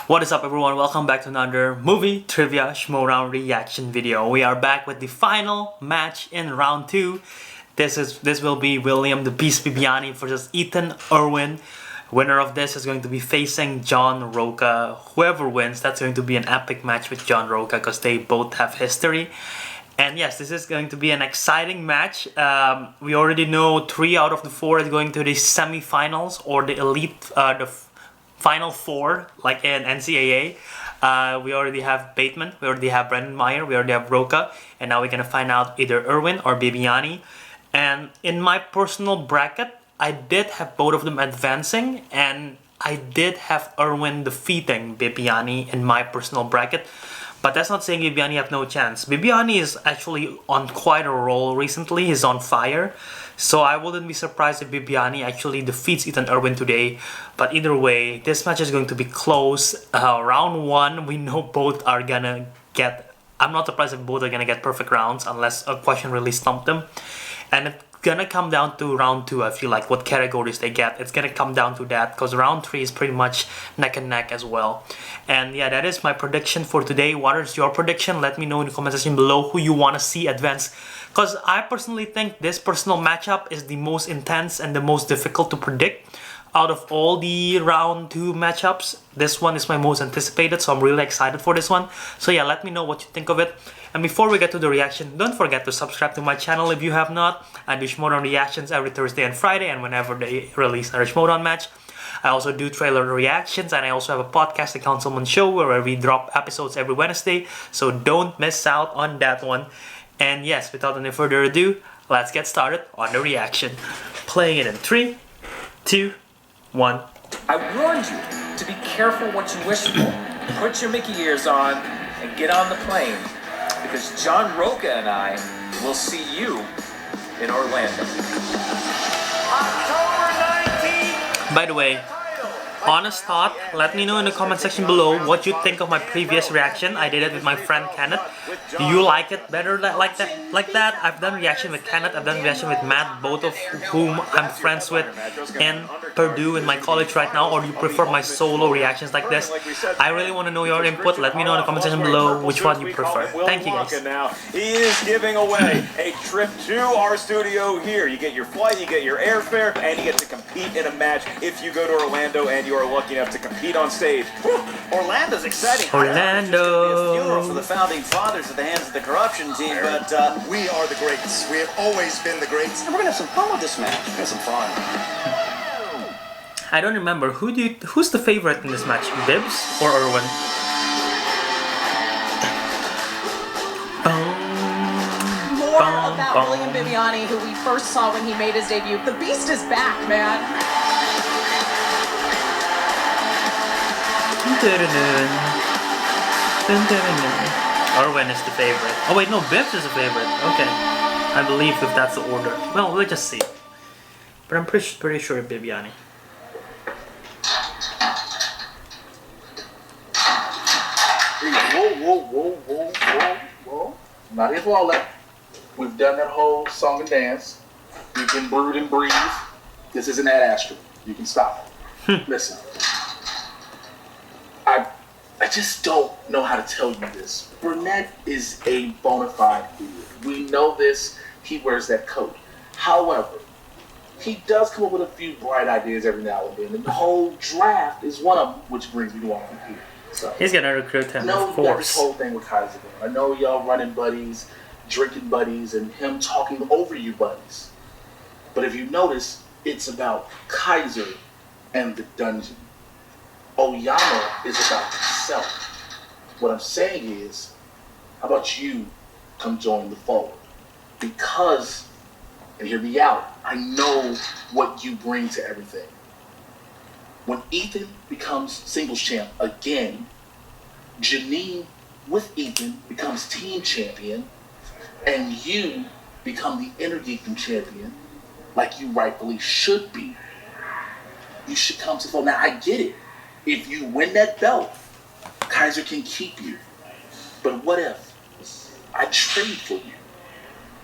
What is up, everyone? Welcome back to another movie trivia Schmoedown reaction video. We are back with the final match in round 2. This will be William the Beast Bibbiani versus Ethan Erwin. Winner of this is going to be facing John Roca. Whoever wins, that's going to be an epic match with John Roca because they both have history. And yes, this is going to be an exciting match. We already know 3 out of the 4 is going to the semi-finals or the elite, the Final 4, like in NCAA. We already have Bateman, we already have Brendan Meyer, we already have Roca, and now we're gonna find out either Erwin or Bibbiani. And in my personal bracket, I did have both of them advancing, and I did have Erwin defeating Bibbiani in my personal bracket. But that's not saying Bibbiani have no chance. Bibbiani is actually on quite a roll recently. He's on fire. So I wouldn't be surprised if Bibbiani actually defeats Ethan Erwin today. But either way, this match is going to be close. Round 1, we know both are gonna get... I'm not surprised if both are gonna get perfect rounds unless a question really stumped them. And it's gonna come down to round 2, I feel like, what categories they get. It's gonna come down to that because round 3 is pretty much neck and neck as well. And yeah, that is my prediction for today. What is your prediction? Let me know in the comment section below who you want to see advance. Because I personally think this personal matchup is the most intense and the most difficult to predict. Out of all the round 2 matchups, this one is my most anticipated, so I'm really excited for this one. So yeah, let me know what you think of it. And before we get to the reaction, don't forget to subscribe to my channel if you have not. I do Schmoedown reactions every Thursday and Friday, and whenever they release another Schmoedown match. I also do trailer reactions, and I also have a podcast, the Councilmen show, where we drop episodes every Wednesday. So don't miss out on that one. And yes, without any further ado, let's get started on the reaction. Playing it in 3, 2, 1. I warned you to be careful what you wish for. Put your Mickey ears on and get on the plane, because John Roca and I will see you in Orlando. October 19th. By the way, honest thought, let me know in the comment section below what you think of my previous reaction. I did it with my friend Kenneth. Do you like it better like that? I've done reaction with Kenneth, I've done reaction with Matt, both of whom I'm friends with in Purdue in my college right now. Or do you prefer my solo reactions like this? I really want to know your input. Let me know in the comment section below which one you prefer. Thank you guys. Now he is giving away a trip to our studio here. You get your flight, you get your airfare, and you get to compete in a match if you go to Orlando and you are lucky enough to compete on stage. Whew, Orlando's exciting. Orlando. Funeral for the founding fathers at the hands of the corruption team, but we are the greats. We have always been the greats. and we're gonna have some fun with this match. We're gonna have some fun. I don't remember who's the favorite in this match, Bibbs or Erwin? More about William Bibbiani, who we first saw when he made his debut. The Beast is back, man. Erwin is the favorite. Oh wait, no, Bibbs is the favorite. Okay, I believe if that's the order. Well, we'll just see. But I'm pretty sure Bibbiani. Whoa. Not here for all that. We've done that whole song and dance. You can brood and breathe. This isn't Ad Astra. You can stop. Listen. I just don't know how to tell you this. Burnett is a bona fide idiot. We know this. He wears that coat. However, he does come up with a few bright ideas every now and then. And the whole draft is one of them, which brings me to why I'm here. So, He's gonna recruit him, I know of you got this course. whole thing with Kaiser going. I know y'all running buddies, drinking buddies, and him talking over you buddies. But if you notice, it's about Kaiser and the dungeon. Oyama is about himself. What I'm saying is, how about you come join the fold? Because, and hear me out, I know what you bring to everything. When Ethan becomes singles champ again, Janine with Ethan becomes team champion, and you become the Inner Geekdom champion, like you rightfully should be. You should come to the fold. Now, I get it. If you win that belt, Kaiser can keep you. But what if I trade for you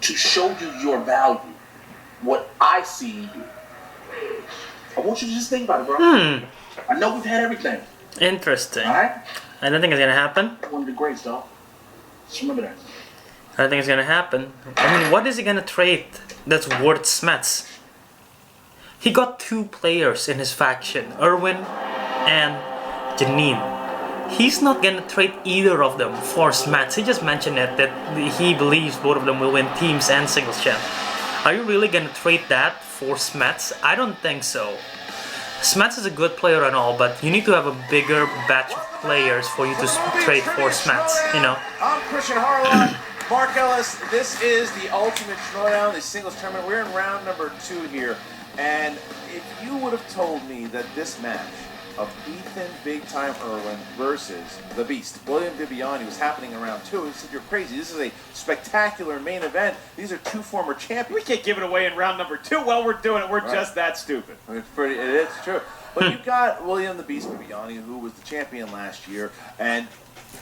to show you your value, what I see in you? I want you to just think about it, bro. I know we've had everything. Interesting. All right? I don't think it's gonna happen. One of the greats, though. Just remember that. I don't think it's gonna happen. I mean, what is he gonna trade that's worth Smets? He got 2 players in his faction, Erwin and Janine. He's not gonna trade either of them for Smets. He just mentioned it, that he believes both of them will win teams and singles champ. Are you really gonna trade that for Smets? I don't think so. Smets is a good player and all, but you need to have a bigger batch of players for you to trade for Smets, you know? I'm Christian Harlow. Mark Ellis, this is the Ultimate Schmoedown, the singles tournament. We're in round number 2 here. And if you would have told me that this match of Ethan Big Time Erwin versus the Beast, William Bibbiani, was happening in round 2, you said you're crazy. This is a spectacular main event. These are 2 former champions. We can't give it away in round number 2. Well, we're doing it. We're just that stupid. It's true. But you got William the Beast Bibbiani, who was the champion last year, and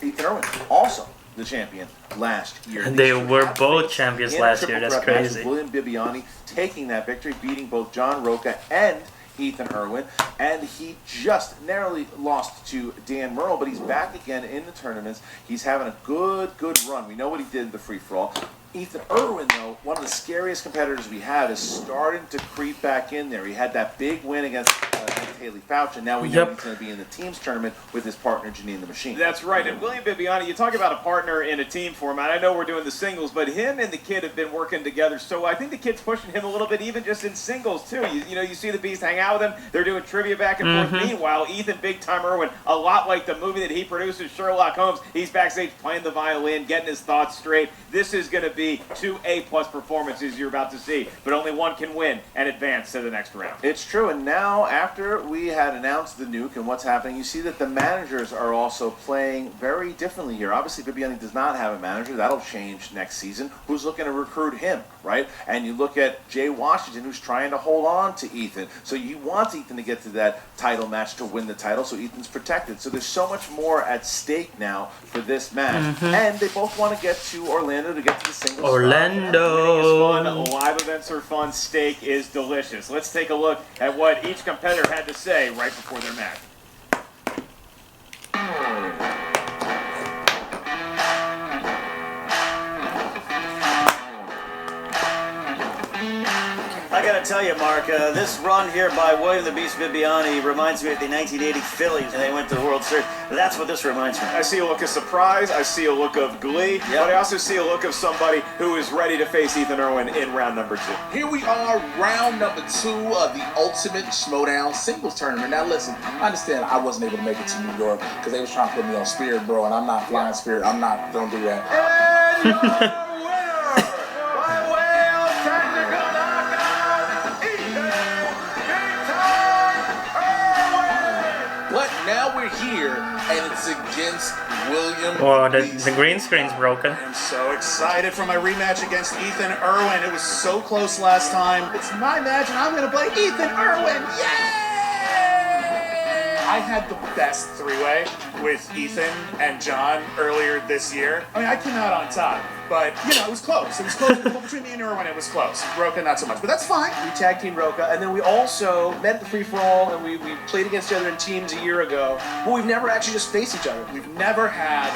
Ethan Erwin, also the champion last year. They were both champions last year. That's crazy. William Bibbiani taking that victory, beating both John Roca and Ethan Erwin, and he just narrowly lost to Dan Merle, but he's back again in the tournaments. He's having a good run. We know what he did in the free-for-all. Ethan Erwin, though, one of the scariest competitors we have, is starting to creep back in there. He had that big win against Haley Fouch, and now we know he's going to be in the teams tournament with his partner, Janine the Machine. That's right. And William Bibbiani, you talk about a partner in a team format. I know we're doing the singles, but him and the kid have been working together. So I think the kid's pushing him a little bit, even just in singles, too. You know, you see the Beast hang out with him. They're doing trivia back and forth. Meanwhile, Ethan Big Time Erwin, a lot like the movie that he produces, Sherlock Holmes, he's backstage playing the violin, getting his thoughts straight. This is going to be 2 A-plus performances you're about to see, but only one can win and advance to the next round. It's true, and now after we had announced the nuke and what's happening, you see that the managers are also playing very differently here. Obviously, Bibbiani does not have a manager. That'll change next season. Who's looking to recruit him, right? And you look at Jay Washington, who's trying to hold on to Ethan. So you want Ethan to get to that title match to win the title, so Ethan's protected. So there's so much more at stake now for this match. And they both want to get to Orlando to get to the singles. Orlando. Winning is fun. Live events are fun. Steak is delicious. Let's take a look at what each competitor had to say right before their match. I gotta tell you, Mark, this run here by William the Beast Bibbiani reminds me of the 1980 Phillies, and they went to the World Series. That's what this reminds me of. I see a look of surprise, I see a look of glee, but I also see a look of somebody who is ready to face Ethan Erwin in round number 2. Here we are, round number 2 of the Ultimate Schmoedown Singles Tournament. Now listen, I understand I wasn't able to make it to New York because they was trying to put me on Spirit, bro, and I'm not flying Spirit. I'm not gonna do that. And your winner, by way of technical knockout, Ethan Big Time Erwin. But now we're here, and it's against William. Oh, the green screen's broken. I'm so excited for my rematch against Ethan Erwin. It was so close last time. It's my match, and I'm going to play Ethan Erwin. Yay! I had the best 3-way with Ethan and John earlier this year. I mean, I came out on top, but, you know, it was close. It was close. Between me and Erwin, it was close. Roca, not so much, but that's fine. We tag team Roca, and then we also met at the free-for-all, and we played against each other in teams a year ago, but we've never actually just faced each other. We've never had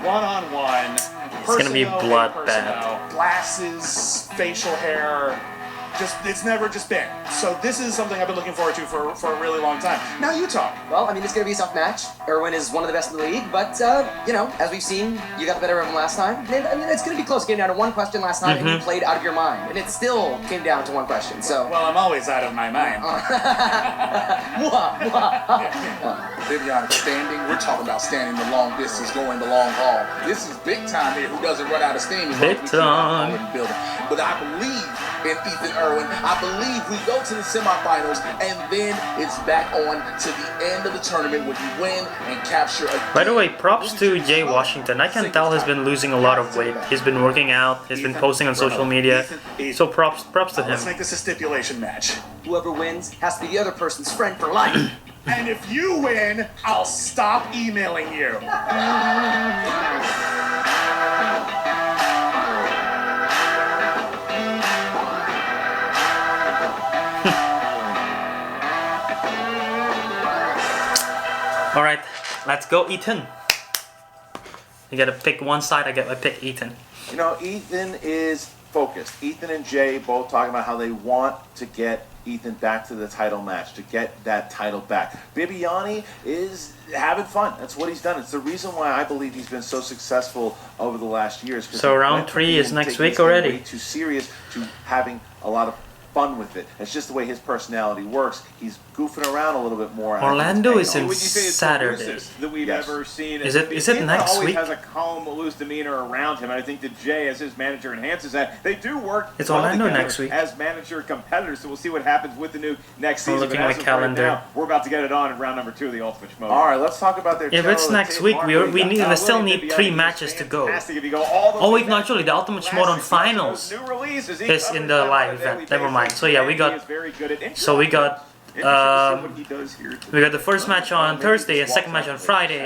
one-on-one. It's gonna be bloodbath. Glasses, facial hair. It's never just been. So this is something I've been looking forward to for a really long time. Now you talk. Well, I mean, it's going to be a tough match. Erwin is one of the best in the league, but, you know, as we've seen, you got the better of him last time. And, I mean, it's going to be close. It came down to one question last time, and you played out of your mind. And it still came down to one question, so... Well, I'm always out of my mind. Bibbiani standing, we're talking about standing the long distance, going the long haul. This is Big Time here, who doesn't run out of steam. Big Time. But I believe in Ethan Erwin. I believe we go to the semifinals, and then it's back on to the end of the tournament where you win and capture a... By the way, props to Jay Washington. I can tell he's been losing a lot of weight. He's been working out. He's been posting on social media. So props to him. Let's make this a stipulation match. Whoever wins has to be the other person's friend for life. And if you win, I'll stop emailing you. Alright, Let's go, Ethan. You gotta pick one side. I pick Ethan. You know, Ethan is focused. Ethan and Jay both talking about how they want to get Ethan back to the title match, to get that title back. Bibbiani is having fun. That's what he's done. It's the reason why I believe he's been so successful over the last years. So round 3 is next week already. Way too serious to having a lot of fun with it. It's just the way his personality works. He's goofing around a little bit more. Orlando is in Would you say it's Saturday. the loosest that we've Yes. ever seen? Is it Ethan next always week? has a calm, loose demeanor around him, and I think that Jay, as his manager, enhances that. They do work. It's well Orlando together next week. as manager competitors. So we'll see what happens with the new next I'm season. looking But at as my of right calendar. now, we're about to get it on in round number 2 of the Ultimate Schmoedown. All right, let's talk about their. If it's next week, we still need 3 matches to go. Oh wait, no, actually, the Ultimate Schmoedown finals is in the live event. Never mind. So yeah, we got the first match on Thursday, a second match on Friday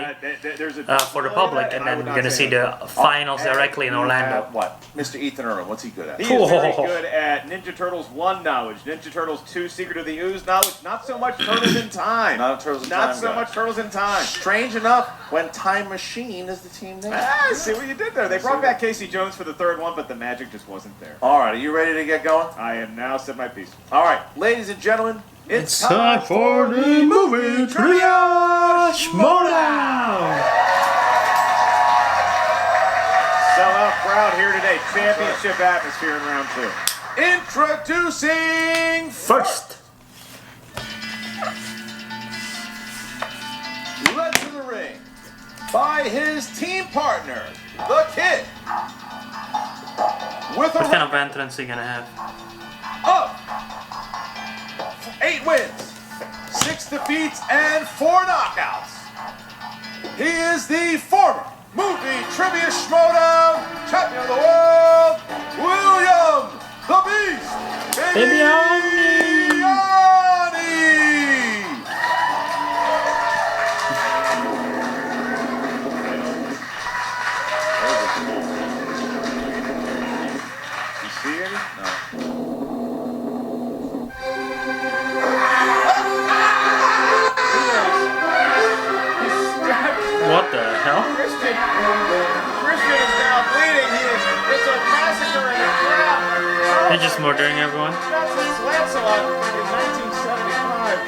for the public, and then we're gonna see the finals directly in Orlando. What? Mr. Ethan Erwin, what's he good at? He is very good at Ninja Turtles 1 knowledge, Ninja Turtles 2 Secret of the Ooze knowledge, not so much Turtles in Time. Not Turtles in Time. Not so much Turtles in Time. Strange enough, when Time Machine is the team name. Ah, see what you did there. They brought back Casey Jones for the 3rd one, but the magic just wasn't there. All right, are you ready to get going? I am now set my piece. All right, ladies and gentlemen, It's time for the movie trivia Schmoedown. Sellout crowd here today. Championship atmosphere in round 2. introducing First, led to the ring by his team partner, the Kid, with a what kind of entrance are you gonna have? of 8 wins, 6 defeats, and 4 knockouts. He is the former Movie Trivia Schmoedown champion of the world, William the Beast Bibbiani. You see any? No. What the hell? Christian is now bleeding. It's a massacre in the crowd. They're just murdering everyone. That's Lancelot in 1975.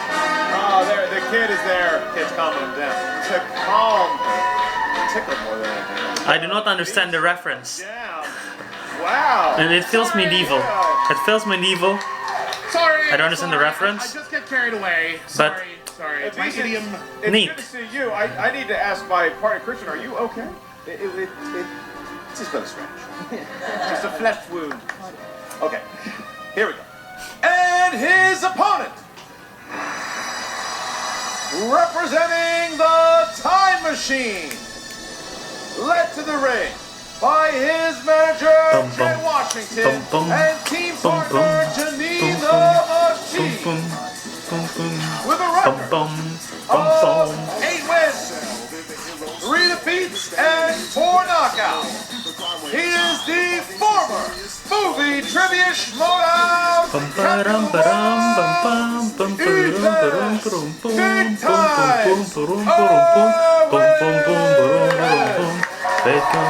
Oh, there, the Kid is there. Kid's calming him down. To calm, tickle more than anything else. I do not understand the reference. Down. Wow. And it feels medieval. It feels medieval. Sorry. I don't understand the reference. I just get carried away. But- Sorry. My idiom. It's Neat. good to see you. I need to ask my partner, Christian, are you okay? It's just been a scratch. Just a flesh wound. Okay, here we go. And his opponent, representing the Time Machine, led to the ring by his manager, Bum, bum. Jay Washington, Bum, bum. and team Bum, partner, bum. Janine Bum, the Boom, Machine, boom, boom, boom, with a boom, record boom, boom, of boom. 8 wins, 3 defeats, and 4 knockouts. He is the former Movie Trivia Schmoedown Bum, ba-dum, ba-dum, bum, bum, bum, ba-dum, ba-dum, ba-dum, boom, Big boom, boom, boom, boom, boom, boom, boom, boom, boom, boom, boom, boom. Bacon,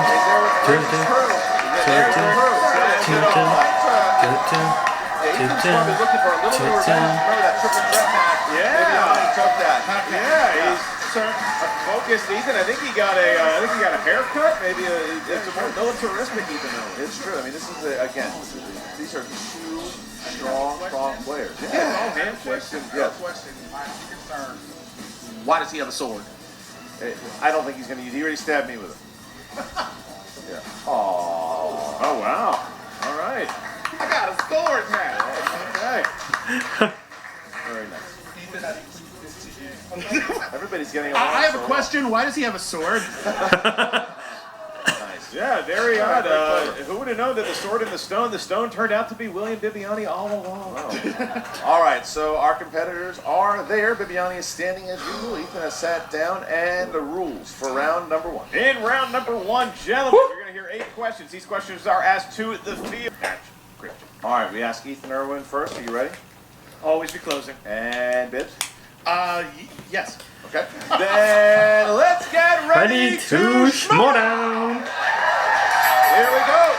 turtle, turtle, turtle, Ethan's probably looking for a little more revenge. Remember that triple threat match? Yeah. Bibbiani took that. Yeah, he's focused. Ethan, I think he got a haircut. Maybe it's a more militaristic Ethan. It's true. I mean, this is again. These are 2 strong players. Yeah, all handshakes and Yes. Question. My concern. Why does he have a sword? I don't think he's going to use. He already stabbed me with it. Yeah. Aww. Oh wow! All right. I got a sword now. Okay. Very nice. Everybody's getting along. I have a so question. Why does he have a sword? Nice. Yeah, very odd. Who would have known that the sword in the stone turned out to be William Bibbiani all along. Wow. All right, so our competitors are there. Bibbiani is standing as usual. Ethan has sat down, and the rules for round number 1. In round number 1, gentlemen, you're going to hear 8 questions. These questions are asked to the field. All right, we ask Ethan Erwin first. Are you ready? Always be closing. And Bibbs. Yes. Okay. Then let's get ready, Ready to Schmoedown. Here we go.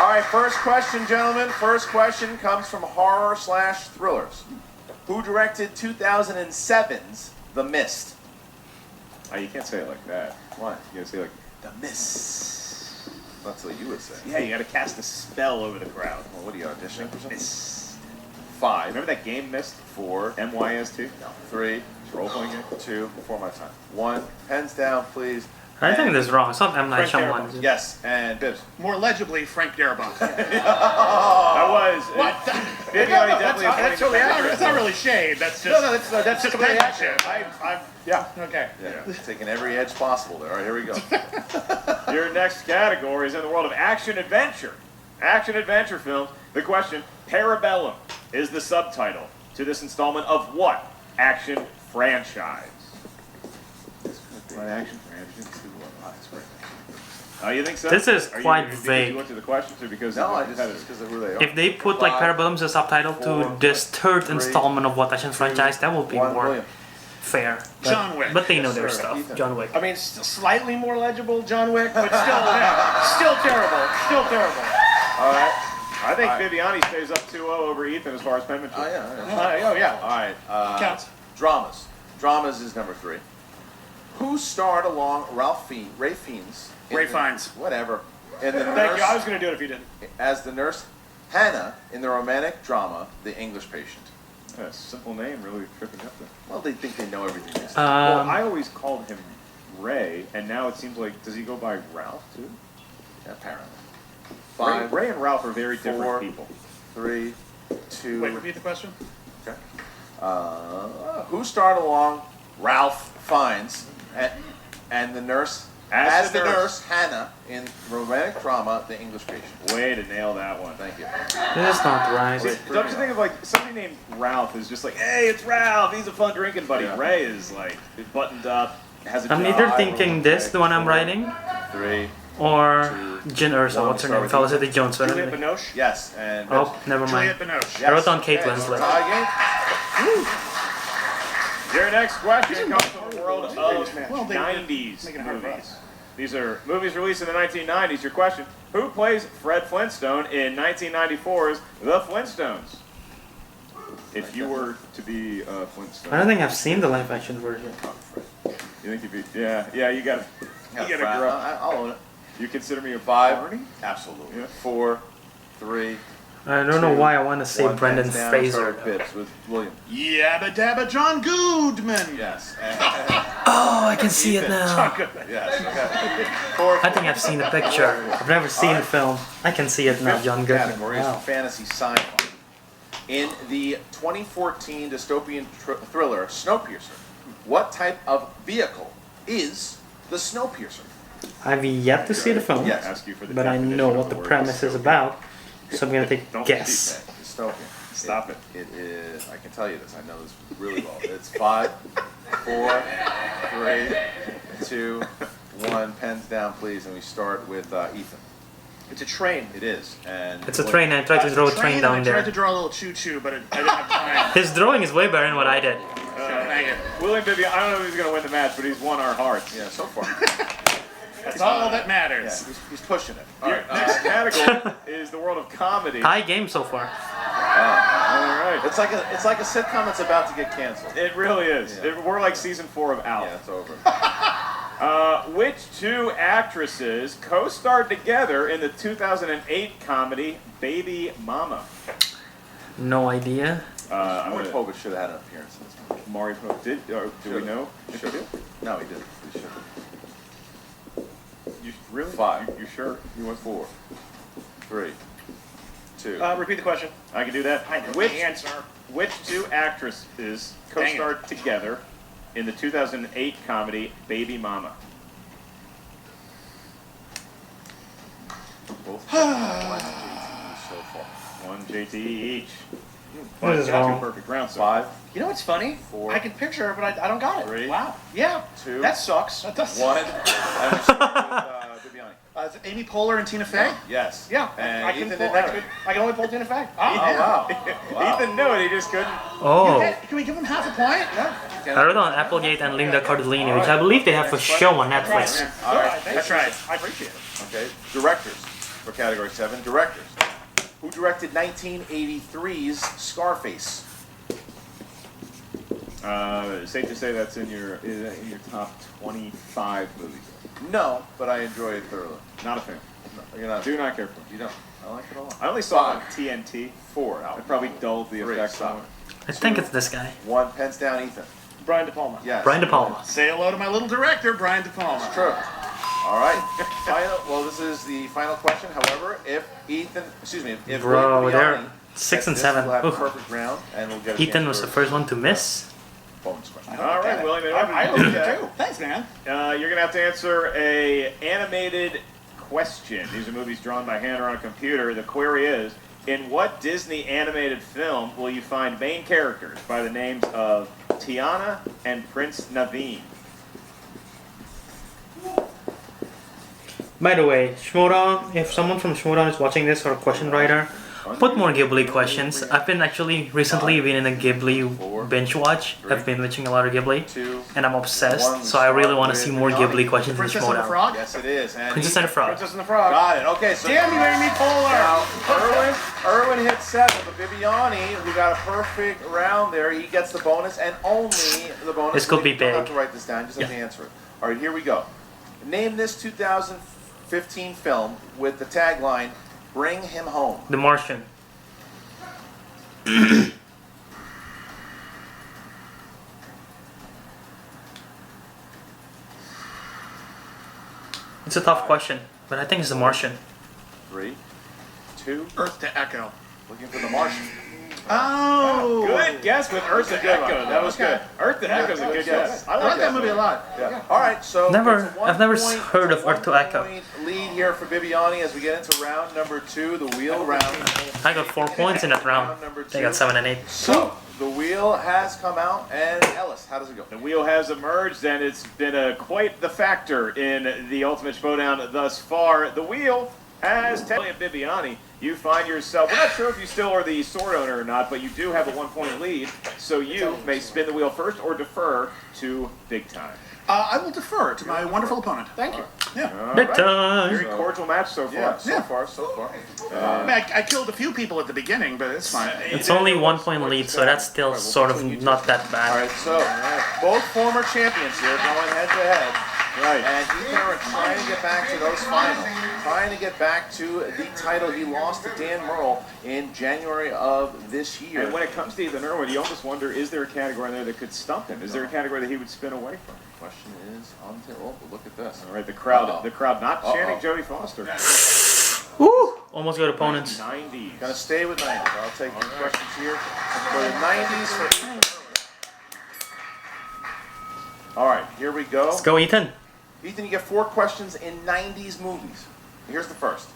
All right, first question, gentlemen. First question comes from horror/thrillers. Who directed 2007's The Mist? Oh, you can't say it like that. Why? You gotta say like, The Mist. That's what you would say. Yeah, you gotta cast a spell over the crowd. Well, what are you auditioning for something? Mist. 5. remember that game Mist? 4. MYST? No. 3. Role-playing game? 2. Before my time. 1. Pens down, please. I think this is wrong. It's not M. Night Frank Shyamalan. is it? Yes, and Bibbs. More legibly, Frank Darabont. That was... What? Bibbiani definitely That's totally accurate. It's not really shade. That's just. No, that's just completely penmanship. accurate. Yeah. Okay. Yeah, taking every edge possible there. All right, here we go. Your next category is in the world of action-adventure. Action-adventure films. The question, Parabellum, is the subtitle to this installment of what action franchise? What action franchise? Oh, you think so? This is Are quite you, vague. Did you look at the questions or because No, I of the just competitors? because of who they are. If they put like 5, Parabellum as a subtitle 4, to this third 3, installment of what action franchise, that would be 1, more William. fair. But, John Wick. But they know Yes, their sir. stuff. Ethan. John Wick. I mean, slightly more legible, John Wick, but still, still terrible. Still terrible. All right. I think All right. Bibbiani stays up 2-0 over Ethan as far as penmanship. Oh, yeah. Oh, yeah. All right. Counts. Dramas. Dramas is number 3. Who starred along Ray Fiennes? Ray Fiennes. Whatever. In the Thank you. I was nurse, going to do it if you didn't. as the nurse Hannah in the romantic drama The English Patient. Yeah, simple name, really tripping up there. Well, they think they know everything. They say. Well, I always called him Ray, and now it seems like, does he go by Ralph too? Apparently. Ray, 5, Ray and Ralph are very 4, different people. 3, 2. Wait, repeat the question. Okay. Who starred along Ralph Fiennes and the nurse as the nurse Hannah in romantic drama The English Patient? Way to nail that one. Thank you. This is not right. See, don't you think of like somebody named Ralph is just like, hey, it's Ralph. He's a fun drinking buddy. Yeah. Ray is like buttoned up, has a I'm job. either thinking this, the one I'm writing, 3. or Jin Urso. 1, What's her start name? with Felicity Jones. but Juliette anyway. Binoche. Yes, and Oh, never mind. Juliette Binoche. Yes. I wrote down Kate Okay, Winslet. tie game. Your next question comes from the world of Well, they- 90s making it hard for movies. us. These are movies released in the 1990s. Your question, who plays Fred Flintstone in 1994's The Flintstones? If you were to be a Flintstone. I don't think I've seen the live action version. You think you'd be, yeah, you gotta grow up. I'll own it. You consider me a 5. Barney? Absolutely. Yeah. 4, 3. I don't know 2, why I want to say 1, Brendan hands down, Fraser. start with Bibbs with William. Yabba dabba John Goodman. Yes. Oh, I can see it John now. Goodman. Yes. Okay. 4. I think I've seen the picture. I've never seen the film. I can see it now, John Goodman. Category is Wow. fantasy sci-fi. In the 2014 dystopian thriller Snowpiercer, what type of vehicle is the Snowpiercer? I've yet to see the film, Yes. Ask you for the but I definition know of what the word premise is dystopia. about, so I'm gonna take Don't a guess. Dystopian. Stop it. It is. I can tell you this. I know this really well. It's 5, 4, 3, 2, 1. Pens down, please, and we start with Ethan. It's a train. It is, and It's a train. I tried to draw a train I down tried to there. draw a little choo-choo, but I didn't have time. His drawing is way better than what I did. Thank you. William Bibbiani, I don't know if he's going to win the match, but he's won our hearts. yeah, so far. That's all that Yeah, matters. he's pushing it. All Your right. next category is the world of comedy. Tie game so far. All right. It's like a sitcom that's about to get canceled. It really is. Yeah. We're like season 4 of Alf. Yeah, it's over. Which two actresses co-starred together in the 2008 comedy Baby Mama? No idea. I'm Maury gonna, Povich should have had an appearance in this movie. Maury Povich did. Do we Should've. know? If Should he have. No, he didn't. He should have. did? You really? 5. You sure? You went 4, 3, 2. Repeat the question. I can do that. I know Which the answer. Which two actresses Dang it. co-starred together in the 2008 comedy Baby Mama? Both. So far. One JT each. What is Got you wrong? perfect round, so 5, You know what's funny? 4, I can picture it, but I don't got it. 3, Wow. Yeah. 2, That sucks. That does. 1. And we start with Bibbiani? Amy Poehler and Tina Fey? Yes. Yeah, And I can Ethan pull, didn't have it. I can only pull Tina Fey. Oh, wow. Ethan knew it, he just couldn't. Oh. Can we give him half a point? No. I wrote on Applegate and Linda Cardellini, which I believe they have a show on Netflix. All right. That's right. I appreciate it. Okay. Directors for category 7. Directors. Who directed 1983's Scarface? Safe to say that's in your top 25 movies. No, but I enjoy it thoroughly. Not a fan. No, you're not. Do not care for it. You don't. I like it a lot. I only saw it on TNT. 4. It probably dulled the Three, effects stop. on it. I think it's this guy. 1. Pens down, Ethan. Brian De Palma. Yes. Brian De Palma. Say hello to my little director, Brian De Palma. True. All right. Well, this is the final question. However, if Bro, William they're Bibbiani 6 and gets this, 7. we'll have a Oof. perfect round, and we'll get a Ethan chance was for the first one to miss. bonus question. All right, William. I hope you do. Thanks, man. You're gonna have to answer a animated question. These are movies drawn by hand or on a computer. The query is: in what Disney animated film will you find main characters by the names of Tiana and Prince Naveen? By the way, Schmoedown, if someone from Schmoedown is watching this or a question writer, put more Ghibli questions. I've been actually recently been in a Ghibli binge watch. I've been watching a lot of Ghibli, and I'm obsessed. So I really want to see more Ghibli questions in Princess and the Schmoedown. Frog? Yes, it is. And Princess and the Frog. Princess and the Frog. Got it. Okay, so Damn you, Amy Poehler! now Erwin hit 7, but Bibbiani, who got a perfect round there, he gets the bonus and only the bonus. This could be You don't have big. to write this down. Just have to answer it. All right, here we go. Name this 2015 film with the tagline "Bring Him Home." The Martian. It's a tough question, but I think it's The Martian. 3, 2, Earth to Echo. looking for the Martian. Oh! Good guess with Earth to Echo. That was good. Earth to Echo's a good guess. I like that movie a lot. Yeah. All right, so I've never it's a heard of Earth to Echo. 1 point lead here for Bibbiani as we get into round number 2, the wheel round. I got 4 points in that round. They got 7 and 8. So the wheel has come out, and Ellis, how does it go? The wheel has emerged, and it's been quite the factor in the Ultimate Schmoedown thus far. The wheel has William Bibbiani. You find yourself, we're not sure if you still are the sword owner or not, but you do have a 1 point lead, so you may spin the wheel first or defer to Big Time. I will defer to my wonderful opponent. Thank you. Yeah. All Big right. time. Very cordial match so far. Yeah, so far. I mean, I killed a few people at the beginning, but it's fine. It's only 1 point lead, so that's still sort of not that All bad. right, so both former champions here going head to head. Right. And Ethan are trying to get back to those finals, trying to get back to the title he lost to Dan Merle in January of this year. And when it comes to Ethan Erwin, you almost wonder, is there a category in there that could stump him? Is there a category that he would spin away from? Question is on the table. Look at this. All right, the crowd not chanting Jodie Foster. Woo! Almost got opponents. 90s. Gonna stay with 90s. I'll take your questions here for the 90s. All right, here we go. Let's go, Ethan. Ethan, you get 4 questions in 90s movies. Here's the first.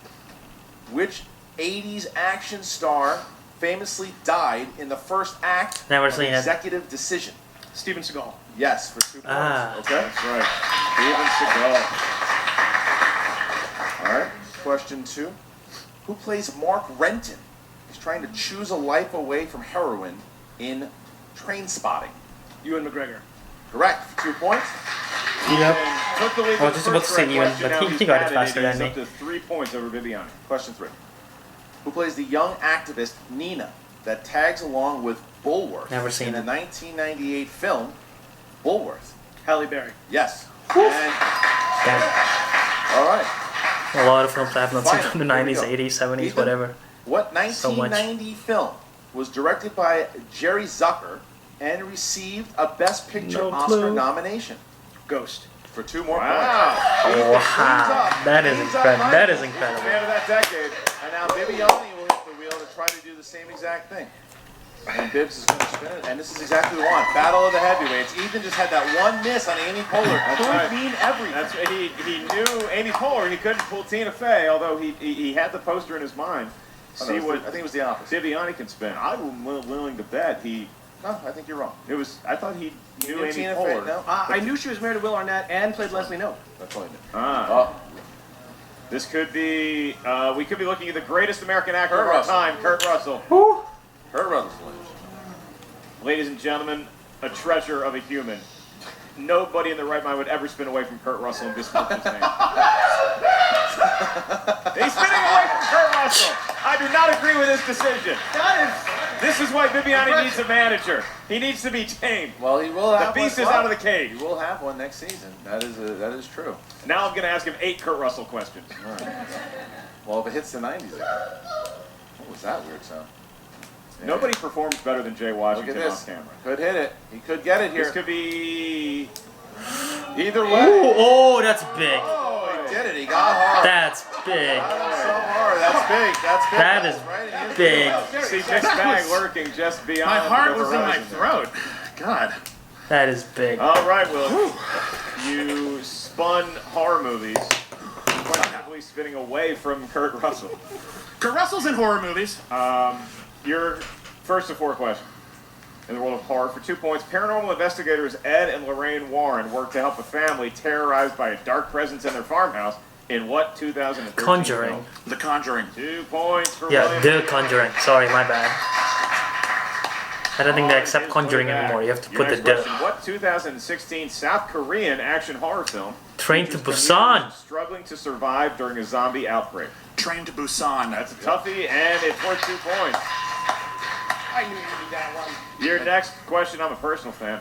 Which 80s action star famously died in the first act Never of seen it. Executive Decision? Steven Seagal. Yes, for 2 points. Ah. Okay. That's right. Steven Seagal. All right. Question 2. Who plays Mark Renton? He's trying to choose a life away from heroin in Trainspotting. Ewan McGregor. Correct. For 2 points. Yep. Took the lead I was for just the about to first say correct Ewan, question. but Now he he's got it added faster He's than up me. to 3 points over Bibbiani. Question 3. Who plays the young activist Nina that tags along with Bulworth Never seen in the it. 1998 film Bulworth? Halle Berry. Yes. And, Damn. all right. A lot of films I have not seen Final. from the Here we 90s, go. 80s, 70s, Ethan? whatever. What So much. 1990 film was directed by Jerry Zucker and received a Best Picture No Oscar clue. nomination? Ghost. For 2 more Wow. points. Wow. That is incredible. That is Man incredible. of that decade. And now Bibbiani will hit the wheel to try to do the same exact thing. And Bibbs is going to spin it, and this is exactly what we want. Battle of the heavyweights. Ethan just had that one miss on Amy Poehler. Could right. mean everything. That's he knew Amy Poehler. He couldn't pull Tina Fey, although he had the poster in his mind. Oh, no, See it was what I think it was the opposite. Bibbiani can spin. I'm willing to bet No, I think you're wrong. I thought he knew Amy Tina Fey, Poehler. no? I knew she was married to Will Arnett and played Leslie Knope. That's all I knew. Ah. Oh, This could be, we could be looking at the greatest American actor Kurt of our Russell. time, Kurt Russell. Kurt Russell. Ladies and gentlemen, a treasure of a human. Nobody in their right mind would ever spin away from Kurt Russell and dismiss his name. He's spinning away from Kurt Russell. I do not agree with this decision. This is why Bibbiani needs a manager. He needs to be tamed. Well, he will have The beast one. is out of the cage. He will have one next season. That is true. Now I'm going to ask him 8 Kurt Russell questions. All right. Well, if it hits the 90s, what was that weird sound? Nobody performs better than Jay Look Washington at on this. camera. Could hit it. He could get it here. This could be... Either way. Oh, that's big. Oh, he did it. He got hard. That's big. Got him so hard. That's big. That's big. That is Right in his big. wheelhouse. See, mixed bag lurking just beyond My heart the was in my horizon there. throat. God. That is big. All right, Will. You spun horror movies, quite happily spinning away from Kurt Russell. Kurt Russell's in horror movies. Your first of 4 questions. In the world of horror, for 2 points, paranormal investigators Ed and Lorraine Warren work to help a family terrorized by a dark presence in their farmhouse in what 2013 Conjuring. film? The Conjuring. 2 points for Yeah, William. The Conjuring. Sorry, my bad. I don't think they accept Conjuring anymore. You have to Your put the next The. question, what 2016 South Korean action horror film Train to features Busan. comedians struggling to survive during a zombie outbreak? Train to Busan. That's a toughie, and it's worth 2 points. I knew you knew that one. Your next question, I'm a personal fan.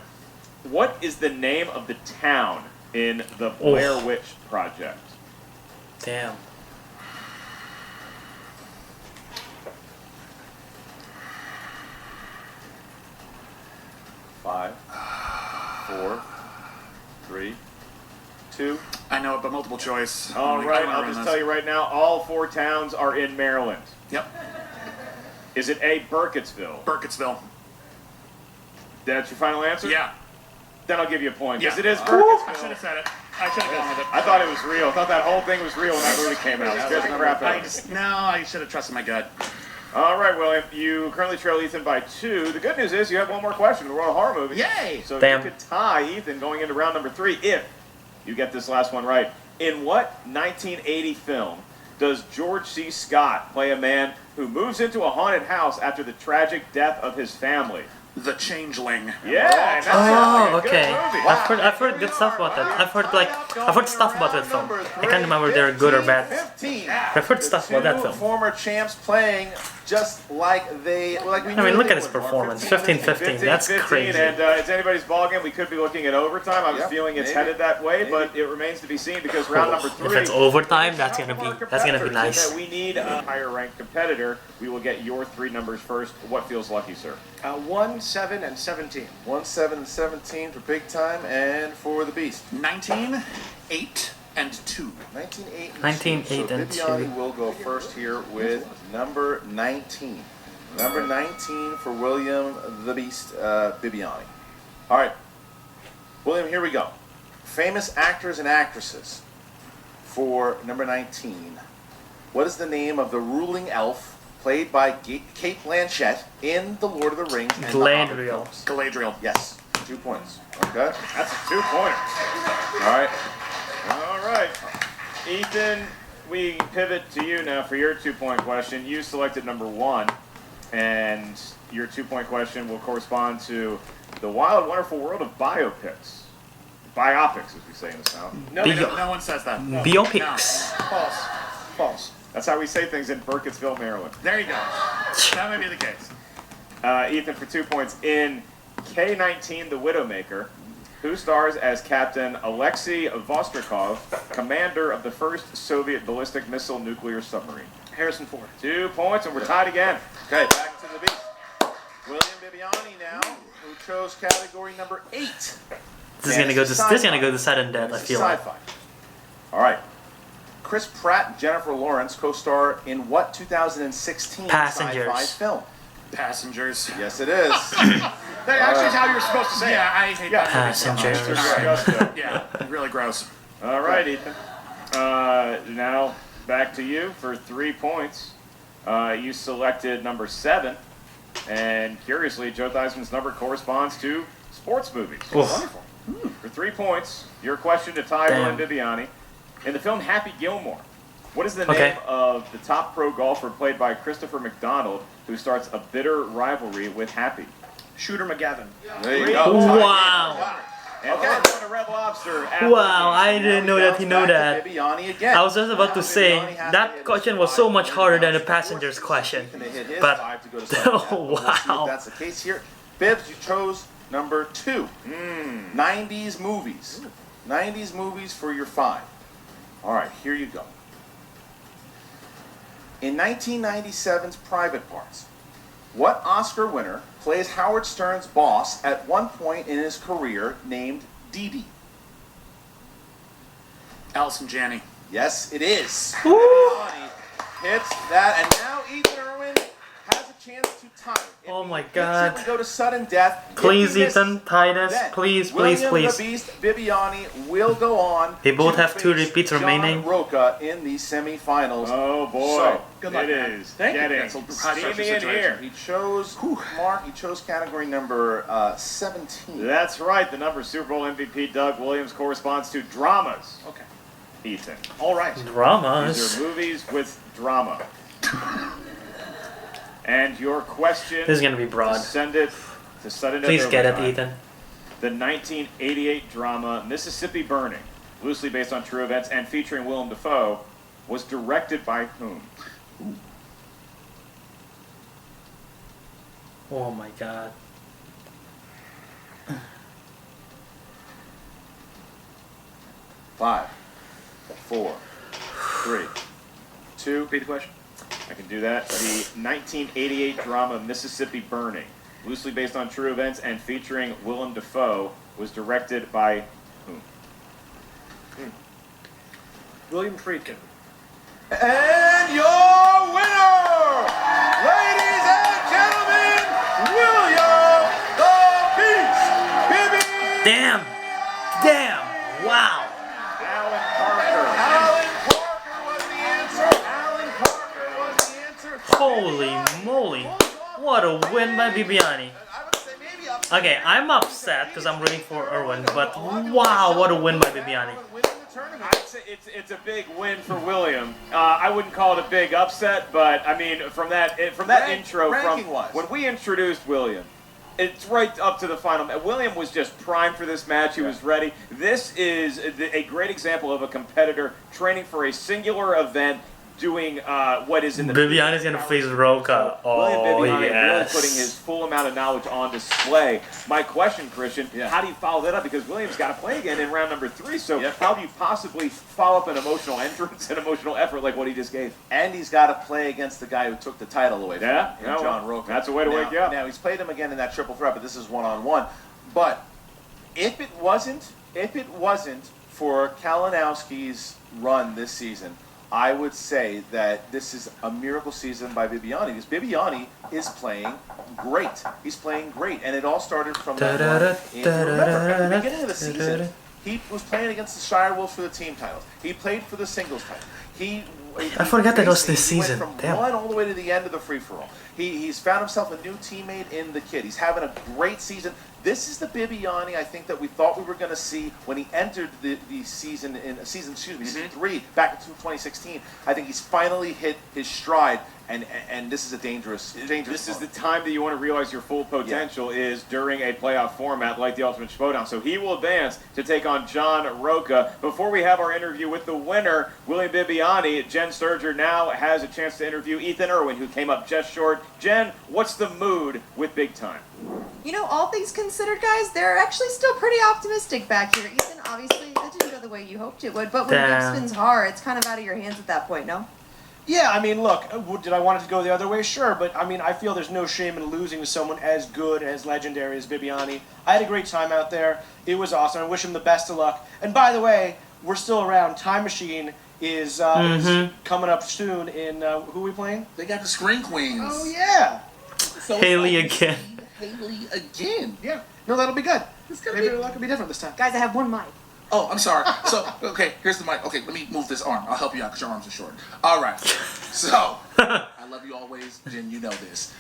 What is the name of the town in the Blair Witch Project? Damn. Five, 4, 3, 2. I know it, but multiple choice. All right, I'll just tell you right now, all 4 towns are in Maryland. Yep. Is it A, Burkittsville? Burkittsville. That's your final answer? Yeah. Then I'll give you a point. Yeah. Yes, it is I Burkittsville. should have said it. I should have gone with it. I thought it was real. I thought that whole thing was real when that movie came out. It scared the crap out of me. I should have trusted my gut. All right, William, you currently trail Ethan by 2. The good news is you have one more question. We're on a horror movie. Yay! So Damn. you could tie Ethan going into round number 3 if you get this last one right. In what 1980 film does George C. Scott play a man who moves into a haunted house after the tragic death of his family? The Changeling. Yeah, and that sounds Oh, like a okay. good movie. I've heard good stuff about that. I've heard stuff about that film. I can't remember if they're good or bad. 15. I've heard stuff about that Two film. former champs playing just like we I knew mean, look they at his would. performance. 15-15. That's 15, crazy. and it's anybody's ballgame. We could be looking at overtime. I have a Yep, feeling it's maybe. headed that way, but it remains to be seen because round number 3. If it's overtime, that's gonna be competitors, nice. and we need a higher ranked competitor. We will get your 3 numbers first. What feels lucky, sir? 1, 7, and 17. 1, 7, and 17 for big time, and for the beast. 19, 8, and 2. 19, 8, and 19, 2. 8, So and Bibbiani 2. will go first here with number 19. Number 19 for William the Beast Bibbiani. All right, William, here we go. Famous actors and actresses for number 19. What is the name of the ruling elf played by Kate Blanchett in The Lord of the Rings and the Hobbit Galadriel. films? Galadriel. Yes, 2 points. Okay. That's a 2-pointer. All right. All right. Ethan, we pivot to you now for your 2-point question. You selected number 1, and your 2-point question will correspond to the wild, wonderful world of biopics. Biopics, as we say in the South. No one says that. Biopics. False. False. That's how we say things in Burkittsville, Maryland. There you go. That may be the case. Ethan, for 2 points, in K-19, The Widowmaker, who stars as Captain Alexei Vostrikov, commander of the first Soviet ballistic missile nuclear submarine? Harrison Ford. 2 points, and we're tied again. Okay, back to the beast. William Bibbiani now, who chose category number 8. This is gonna go to sudden death. I feel like. Sci-fi. All right. Chris Pratt and Jennifer Lawrence co-star in what 2016 Passengers. sci-fi film? Passengers. Yes, it is. That actually is how you're supposed to say Yeah, it. I hate that. Passengers. Yeah, really gross. All right, Ethan. Now back to you for 3 points. You selected number 7, and curiously, Joe Theismann's number corresponds to sports movies. Wonderful. For 3 points, your question to tie William Bibbiani. In the film Happy Gilmore, What is the Okay. name of the top pro golfer played by Christopher McDonald who starts a bitter rivalry with Happy? Shooter McGavin. There you go. Wow. And we're going to Red Lobster. after Wow, the I game. didn't know that he knew that. Bibbiani again. I was just about to say, that question was so much harder than the passenger's question. But, oh, wow. That's the case here. Bibbs, you chose number 2. 90s movies. 90s movies for your 5. All right, here you go. In 1997's Private Parts, what Oscar winner plays Howard Stern's boss at one point in his career named Dee Dee? Allison Janney. Yes, it is. Bibbiani hits that, and now Ethan Erwin has a chance to tie it. If Oh he my hits it, God. we go to sudden death. If Please, he misses, Ethan, tie this. then Please, William please, please. the Beast Bibbiani will go on. They both to have 2 face repeats John remaining. Roca in the semifinals. Oh, boy. So, good luck, It man. is. Thank you. Getting That's a steamy in situation. here. he chose Mark. He chose category number 17. That's right. The number Super Bowl MVP Doug Williams corresponds to dramas. Okay. Ethan. All right. Dramas. These are movies with drama. And your question. This is gonna be broad. Send it to sudden death. Please get it, overtime. Ethan. The 1988 drama Mississippi Burning, loosely based on true events and featuring Willem Dafoe, was directed by whom? Oh my God. Five, 4, 3, 2. Repeat the question. I can do that. The 1988 drama Mississippi Burning, loosely based on true events and featuring Willem Dafoe, was directed by whom? William Friedkin. And your winner, ladies and gentlemen, William the Beast Bibbiani. Damn! Damn! Wow! Alan Parker. Alan Parker was the answer. Alan Parker was the answer. Holy moly! What a win by Bibbiani. I would say maybe up. Okay, I'm upset because I'm rooting for Erwin, but wow, what a win by Bibbiani. Winning the tournament. I'd say it's a big win for William. I wouldn't call it a big upset, but I mean from that intro, ranking-wise. when we introduced William, it's right up to the final. William was just primed for this match. He was ready. This is a great example of a competitor training for a singular event, doing what is in the. Bibbiani's gonna face Roca. William Oh Bibbiani really yes. putting his full amount of knowledge on display. My question, Christian, how do you follow that up? Because William's got to play again in round number 3. So how do you possibly follow up an emotional entrance and emotional effort like what he just gave? And he's got to play against the guy who took the title away from him, Yeah, John Roca. that's a way to wake you up. Now, he's played him again in that triple threat, but this is one-on-one. But if it wasn't for Kalinowski's run this season, I would say that this is a miracle season by Bibbiani. Because Bibbiani is playing great. He's playing great. And it all started from that run. Remember, at the beginning of the season, he was playing against the Shire Wolves for the team titles. He played for the singles title. I forgot that was this he went season. from Damn. 1 all the way to the end of the free-for-all. He's found himself a new teammate in the kid. He's having a great season. This is the Bibbiani I think that we thought we were going to see when he entered the season season 3 back in 2016. I think he's finally hit his stride, and this is a dangerous. This is the time that you want to realize your full potential is during a playoff format like the Ultimate Schmoedown. So he will advance to take on John Roca. Before we have our interview with the winner, William Bibbiani, Jen Sturger now has a chance to interview Ethan Erwin, who came up just short. Jen, what's the mood with Big Time? You know, all things considered, guys, they're actually still pretty optimistic back here. Ethan, obviously, that didn't go the way you hoped it would, but when Big spins hard, it's kind of out of your hands at that point, no? Yeah, I mean, look, did I want it to go the other way? Sure, but I mean, I feel there's no shame in losing to someone as good and as legendary as Bibbiani. I had a great time out there. It was awesome. I wish him the best of luck. And by the way, we're still around. Time Machine is coming up soon in, who are we playing? They got the Screen Queens. Oh, yeah. So Haley again. Haley again. Yeah. No, that'll be good. It's gonna Maybe be. the luck will be different this time. Guys, I have one mic. Oh, I'm sorry. So, okay, here's the mic. Okay, let me move this arm. I'll help you out because your arms are short. All right. So, I love you always, Jen. You know this.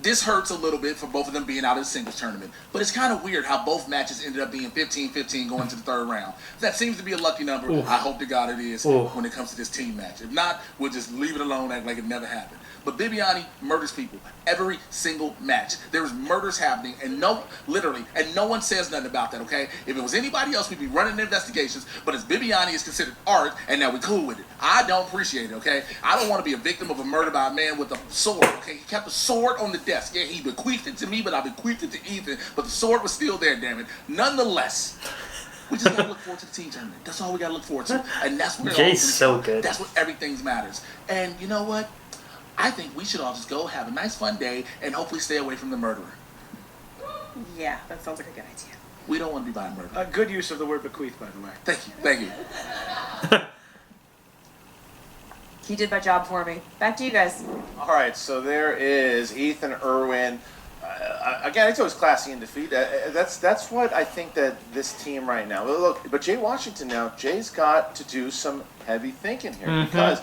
this hurts a little bit for both of them being out of the singles tournament. But it's kind of weird how both matches ended up being 15-15 going to the third round. That seems to be a lucky number. Ooh. I hope to God it is Ooh. when it comes to this team match. If not, we'll just leave it alone, act like it never happened. But Bibbiani murders people every single match. There's murders happening, and no one says nothing about that, okay? If it was anybody else, we'd be running investigations, but as Bibbiani is considered art, and now we're cool with it. I don't appreciate it, okay? I don't want to be a victim of a murder by a man with a sword, okay? He kept a sword on the desk. Yeah, he bequeathed it to me, but I bequeathed it to Ethan, but the sword was still there, damn it. Nonetheless, we just gotta look forward to the team tournament. That's all we gotta look forward to, and that's what Jay's so good. That's what everything matters. And you know what? I think we should all just go have a nice fun day and hopefully stay away from the murderer. Yeah, that sounds like a good idea. We don't want to be by a murderer. Good use of the word bequeath, by the way. Thank you. He did my job for me. Back to you guys. All right, so there is Ethan Erwin. Again, it's always classy in defeat. That's what I think that this team right now. Look, but Jay Washington now. Jay's got to do some heavy thinking here because.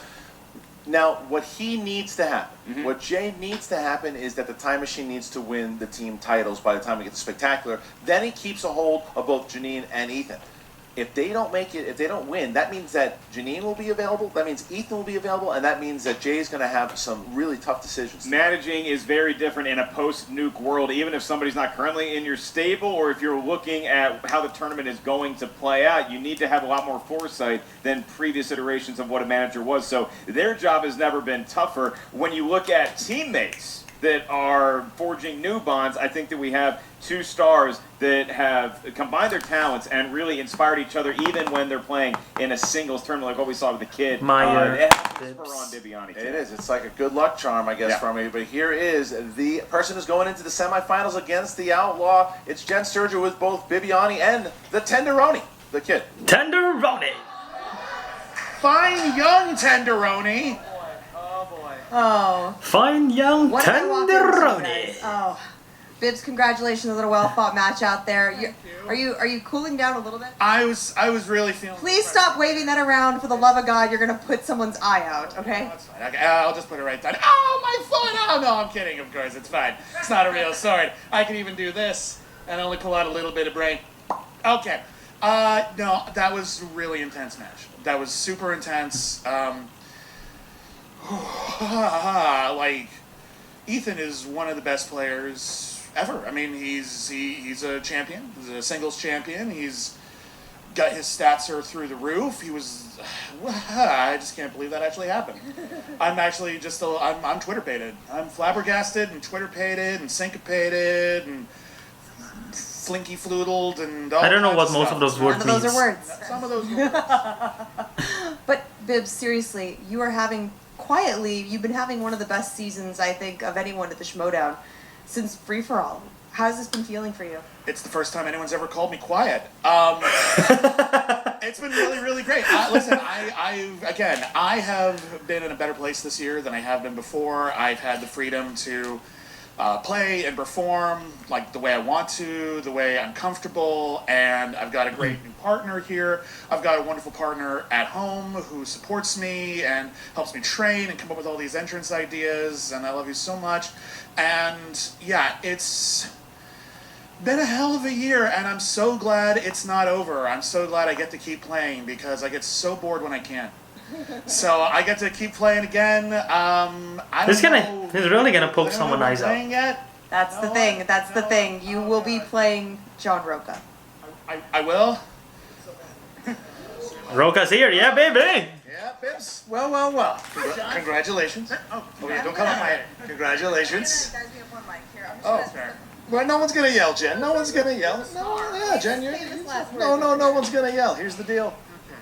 Now, what he needs to happen, what Jay needs to happen is that the Time Machine needs to win the team titles by the time we get to Spectacular. Then he keeps a hold of both Janine and Ethan. If they don't make it, if they don't win, that means that Janine will be available, that means Ethan will be available, and that means that Jay's going to have some really tough decisions. Managing is very different in a post-nuke world, even if somebody's not currently in your stable, or if you're looking at how the tournament is going to play out, you need to have a lot more foresight than previous iterations of what a manager was. So their job has never been tougher. When you look at teammates that are forging new bonds, I think that we have two stars that have combined their talents and really inspired each other, even when they're playing in a singles tournament, like what we saw with the kid. It has to spur on Bibbiani. It is. It's like a good luck charm, I guess, for me. But here is the person who's going into the semifinals against the Outlaw. It's Jen Sturger with both Bibbiani and the Tenderoni, the kid. Tenderoni. Fine young Tenderoni. Oh. Fine young What did I walk into, tenderoni. guys? Oh. Bibbs, congratulations on a well-fought match out there. Are you cooling down a little bit? I was really feeling. Please stop waving that around. For the love of God, you're gonna put someone's eye out. Okay? That's fine. Okay, I'll just put it right down. Oh, my foot! Oh no, I'm kidding. Of course, it's fine. It's not a real sword. I can even do this and only pull out a little bit of brain. Okay. No, that was a really intense match. That was super intense. Like, Ethan is one of the best players ever. I mean, he's a champion. He's a singles champion. He's got his stats are through the roof. He was. I just can't believe that actually happened. I'm actually just I'm Twitter-pated. I'm flabbergasted and Twitter-pated and syncopated and flinky floodled and all I don't know what kinds most stuff. of those words None of those means. are words. Some of those words. But Bibbs, seriously, you are having you've been having one of the best seasons, I think, of anyone at the Schmoedown since Free For All. How has this been feeling for you? It's the first time anyone's ever called me quiet. It's been really, really great. Listen, I have been in a better place this year than I have been before. I've had the freedom to play and perform like the way I want to, the way I'm comfortable, and I've got a great new partner here. I've got a wonderful partner at home who supports me and helps me train and come up with all these entrance ideas, and I love you so much. And yeah, it's been a hell of a year, and I'm so glad it's not over. I'm so glad I get to keep playing because I get so bored when I can't. So I get to keep playing again. He's really gonna poke someone's eyes out. Yet. That's the thing. That's the thing. You will be playing John Roca. I will. Roca's here, yeah, baby. Yeah, Bibbs. Well. Congratulations. Oh yeah, don't come on my. Congratulations. Oh, fair. Well, no one's gonna yell, Jen. No one's gonna yell. No, yeah, Jen, no one's gonna yell. Here's the deal.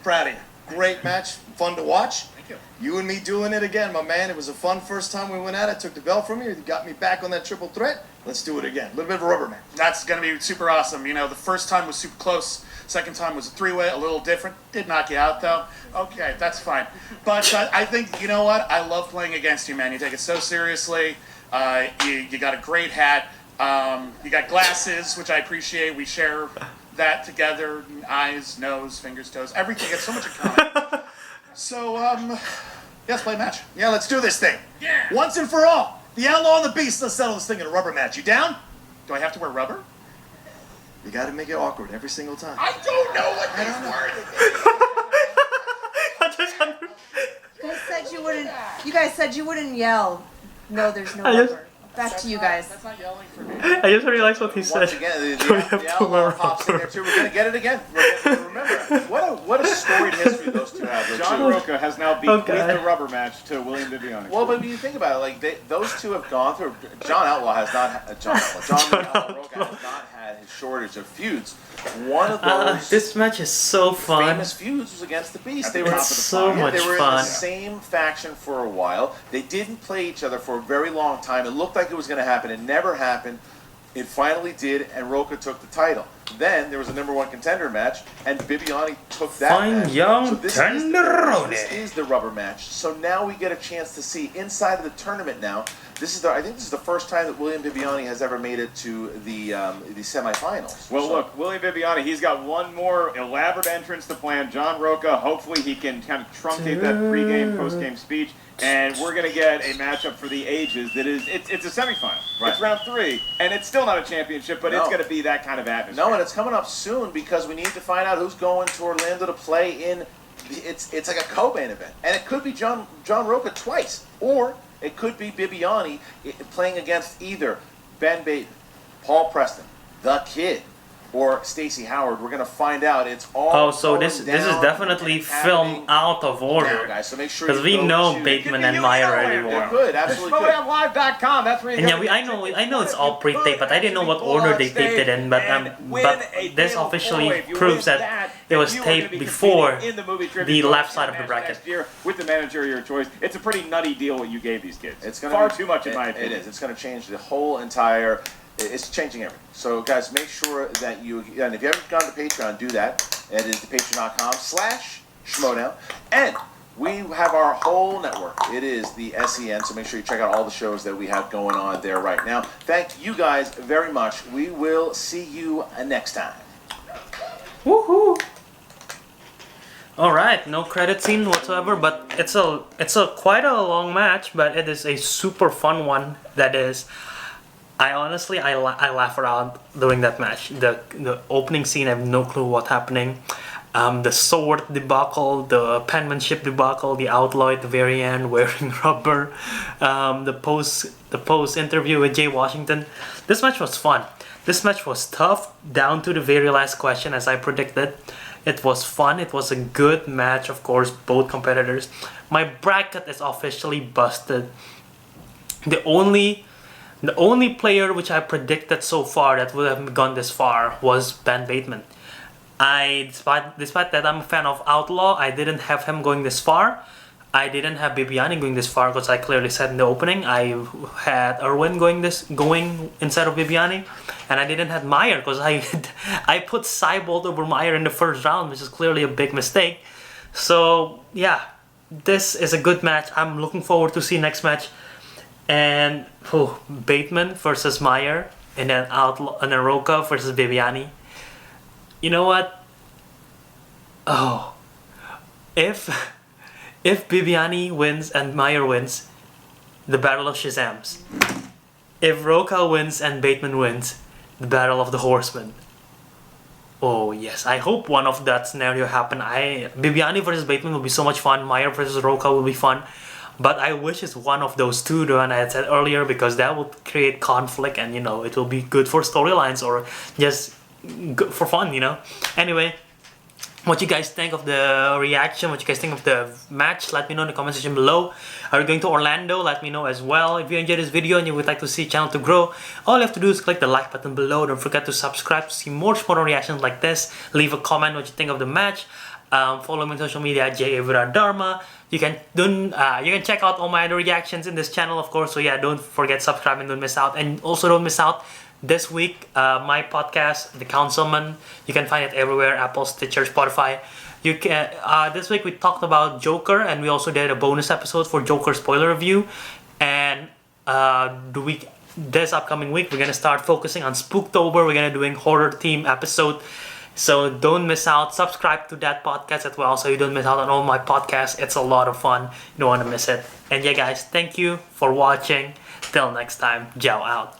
Proud of you. Great match, fun to watch. Thank you. You and me doing it again, my man. It was a fun first time we went at it. Took the belt from you. You got me back on that triple threat. Let's do it again. A little bit of a rubber man. That's gonna be super awesome. You know, the first time was super close. Second time was a three-way, a little different. Did knock you out though. Okay, that's fine. But I think, you know what? I love playing against you, man. You take it so seriously. You got a great hat. You got glasses, which I appreciate. We share that together. Eyes, nose, fingers, toes, everything. It's so much in common. So, let's play a match. Yeah, let's do this thing. Yeah. Once and for all, The Outlaw and the Beast, let's settle this thing in a rubber match. You down? Do I have to wear rubber? You got to make it awkward every single time. I don't know what these words You guys said you wouldn't yell. No, there's no rubber. Back to you guys. That's not yelling for me. I just realized what he said. Once again, the Outlaw pops in there too. We're gonna get it again. Remember, what a storied history those two have. John Roca has now beat with the rubber match to William Bibbiani. Well, but when you think about it, like those two have gone through. John Roca has not had his shortage of feuds. One of those. This match is so fun. Famous feuds was against the Beast. They were so much They were fun. in the same faction for a while. They didn't play each other for a very long time. It looked like it was going to happen. It never happened. It finally did, and Roca took the title. Then there was a number 1 contender match, and Bibbiani took that match. Young so this is the rubber match. So now we get a chance to see inside of the tournament now. I think this is the first time that William Bibbiani has ever made it to the semifinals. Well, look, William Bibbiani, he's got one more elaborate entrance to plan. John Roca, hopefully he can kind of truncate that pre-game, post-game speech, and we're going to get a matchup for the ages that is, it's a semifinal. Right. It's round 3, and it's still not a championship, but it's going to be that kind of atmosphere. No, and it's coming up soon because we need to find out who's going to Orlando to play in. It's like a co-main event, and it could be John Roca twice, or it could be Bibbiani playing against either Ben Bateman, Paul Preston, The Kid, or Stacey Howard. We're going to find out. It's all. Oh, so this is definitely filmed out of order. Guys, so make sure because we know Bateman and Meyer already won. Good, absolutely good. SchmoedownLive.com. That's where you. And yeah, I know it's all pre-taped, but I didn't know what order they taped it in. But this officially proves that it was taped before the left side of the bracket. With the manager of your choice, it's a pretty nutty deal what you gave these kids. It's far too much in my opinion. It is. It's going to change the whole entire. It's changing everything. So, guys, make sure that and if you haven't gone to Patreon, do that. It is patreon.com/Schmoedown. And we have our whole network. It is the SEN, so make sure you check out all the shows that we have going on there right now. Thank you guys very much. We will see you next time. Woohoo! All right, no credit scene whatsoever, but it's a quite a long match, but it is a super fun one. That is. I honestly laugh around during that match. The opening scene, I have no clue what's happening. The sword debacle, the penmanship debacle, the outlaw at the very end wearing rubber, the post interview with Jay Washington. This match was fun. This match was tough down to the very last question, as I predicted. It was fun. It was a good match, of course, both competitors. My bracket is officially busted. The only player which I predicted so far that would have gone this far was Ben Bateman. Despite that I'm a fan of Outlaw, I didn't have him going this far. I didn't have Bibbiani going this far because I clearly said in the opening I had Erwin going instead of Bibbiani, and I didn't have Meyer because I put Cybolt over Meyer in the first round, which is clearly a big mistake. So yeah, this is a good match. I'm looking forward to see next match. And Bateman versus Meyer, and then Roca versus Bibbiani. You know what? Oh, if Bibbiani wins and Meyer wins, the Battle of Shazams. If Roca wins and Bateman wins, the Battle of the Horsemen. Oh yes, I hope one of that scenario happen. Bibbiani versus Bateman will be so much fun. Meyer versus Roca will be fun. But I wish it's one of those two, the one I had said earlier, because that would create conflict and, it will be good for storylines or just good for fun, Anyway, what you guys think of the reaction, what you guys think of the match, let me know in the comment section below. Are you going to Orlando? Let me know as well. If you enjoyed this video and you would like to see the channel to grow, all you have to do is click the like button below. Don't forget to subscribe to see more Schmoedown reactions like this. Leave a comment what you think of the match. Follow me on social media at JAviraDharma. You can check out all my other reactions in this channel, of course. So yeah, don't forget subscribe and don't miss out. And also don't miss out this week my podcast, The Councilmen. You can find it everywhere: Apple, Stitcher, Spotify. You can. This week we talked about Joker, and we also did a bonus episode for Joker spoiler review. And this upcoming week we're gonna start focusing on Spooktober. We're gonna doing horror theme episode. So don't miss out. Subscribe to that podcast as well so you don't miss out on all my podcasts. It's a lot of fun. You don't want to miss it. And yeah, guys, thank you for watching. Till next time, Jiao out.